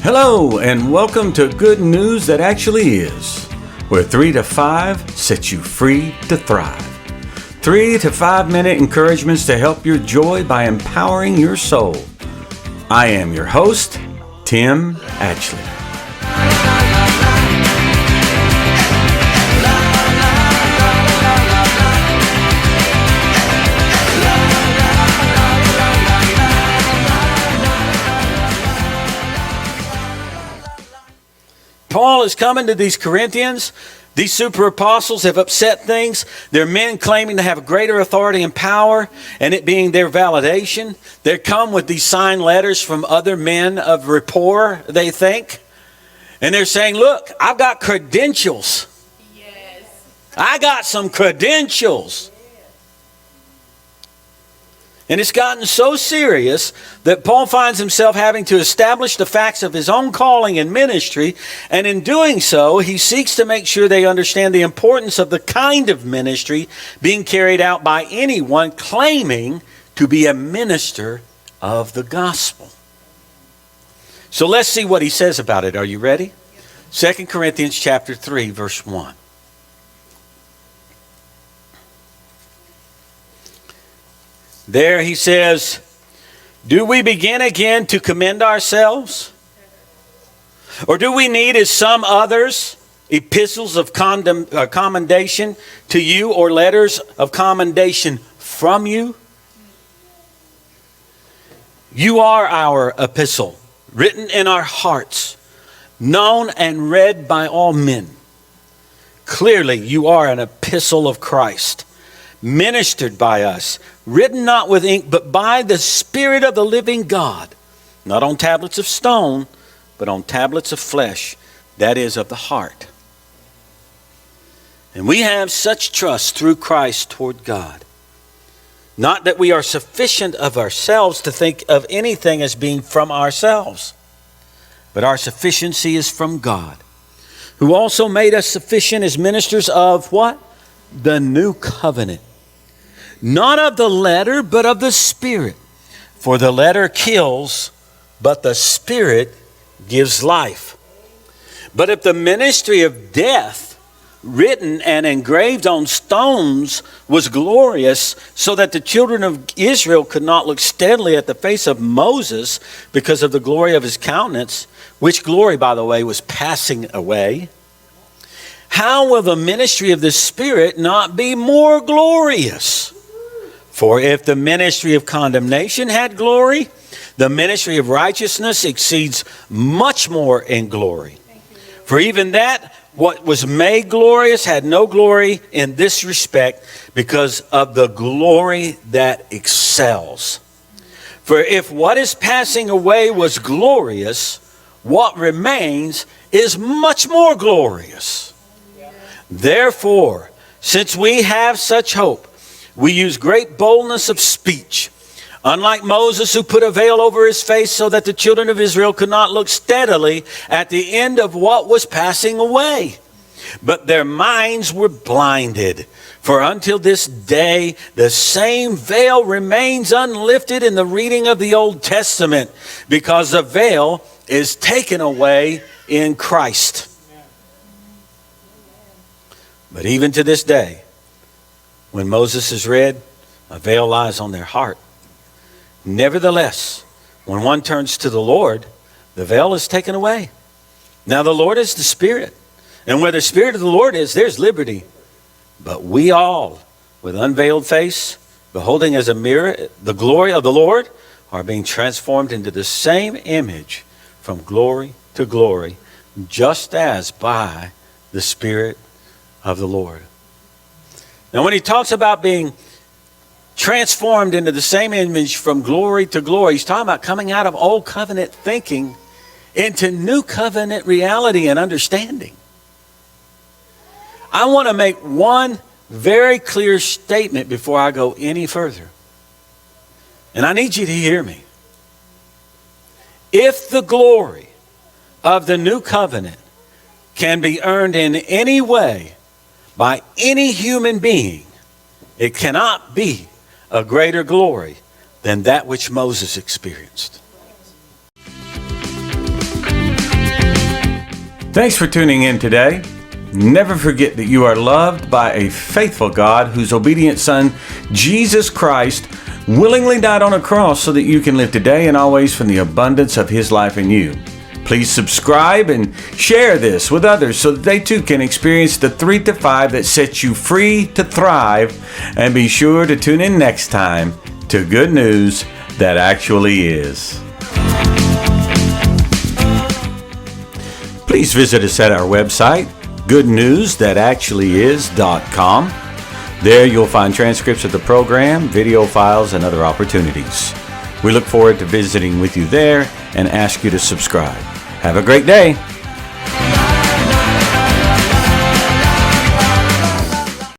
Hello, and welcome to Good News That Actually Is, where 3 to 5 sets you free to thrive. 3 to 5 minute encouragements to help your joy by empowering your soul. I am your host, Tim Atchley. Paul is coming to these Corinthians. These super apostles have upset things. They're men claiming to have greater authority and power, and it being their validation. They come with these signed letters from other men of rapport, they think. And they're saying, look, I've got credentials. Yes. I got some credentials. And it's gotten so serious that Paul finds himself having to establish the facts of his own calling and ministry. And in doing so, he seeks to make sure they understand the importance of the kind of ministry being carried out by anyone claiming to be a minister of the gospel. So let's see what he says about it. Are you ready? 2 Corinthians chapter 3, verse 1. There he says, do we begin again to commend ourselves? Or do we need, as some others, epistles of commendation to you or letters of commendation from you? You are our epistle, written in our hearts, known and read by all men. Clearly, you are an epistle of Christ, ministered by us, written not with ink, but by the Spirit of the living God, not on tablets of stone, but on tablets of flesh, that is, of the heart. And we have such trust through Christ toward God. Not that we are sufficient of ourselves to think of anything as being from ourselves, but our sufficiency is from God, who also made us sufficient as ministers of what? The new covenant. Not of the letter, but of the Spirit. For the letter kills, but the Spirit gives life. But if the ministry of death, written and engraved on stones, was glorious, so that the children of Israel could not look steadily at the face of Moses because of the glory of his countenance, which glory, by the way, was passing away, how will the ministry of the Spirit not be more glorious? For if the ministry of condemnation had glory, the ministry of righteousness exceeds much more in glory. For even that, what was made glorious, had no glory in this respect, because of the glory that excels. For if what is passing away was glorious, what remains is much more glorious. Therefore, since we have such hope, we use great boldness of speech. Unlike Moses, who put a veil over his face so that the children of Israel could not look steadily at the end of what was passing away. But their minds were blinded. For until this day, the same veil remains unlifted in the reading of the Old Testament, because the veil is taken away in Christ. But even to this day, when Moses is read, a veil lies on their heart. Nevertheless, when one turns to the Lord, the veil is taken away. Now the Lord is the Spirit, and where the Spirit of the Lord is, there's liberty. But we all, with unveiled face, beholding as a mirror the glory of the Lord, are being transformed into the same image from glory to glory, just as by the Spirit of the Lord. Now, when he talks about being transformed into the same image from glory to glory, he's talking about coming out of old covenant thinking into new covenant reality and understanding. I want to make one very clear statement before I go any further. And I need you to hear me. If the glory of the new covenant can be earned in any way by any human being, it cannot be a greater glory than that which Moses experienced. Thanks for tuning in today. Never forget that you are loved by a faithful God whose obedient Son, Jesus Christ, willingly died on a cross so that you can live today and always from the abundance of His life in you. Please subscribe and share this with others so that they too can experience the 3 to 5 that sets you free to thrive. And be sure to tune in next time to Good News That Actually Is. Please visit us at our website, goodnewsthatactuallyis.com. There you'll find transcripts of the program, video files, and other opportunities. We look forward to visiting with you there and ask you to subscribe. Have a great day.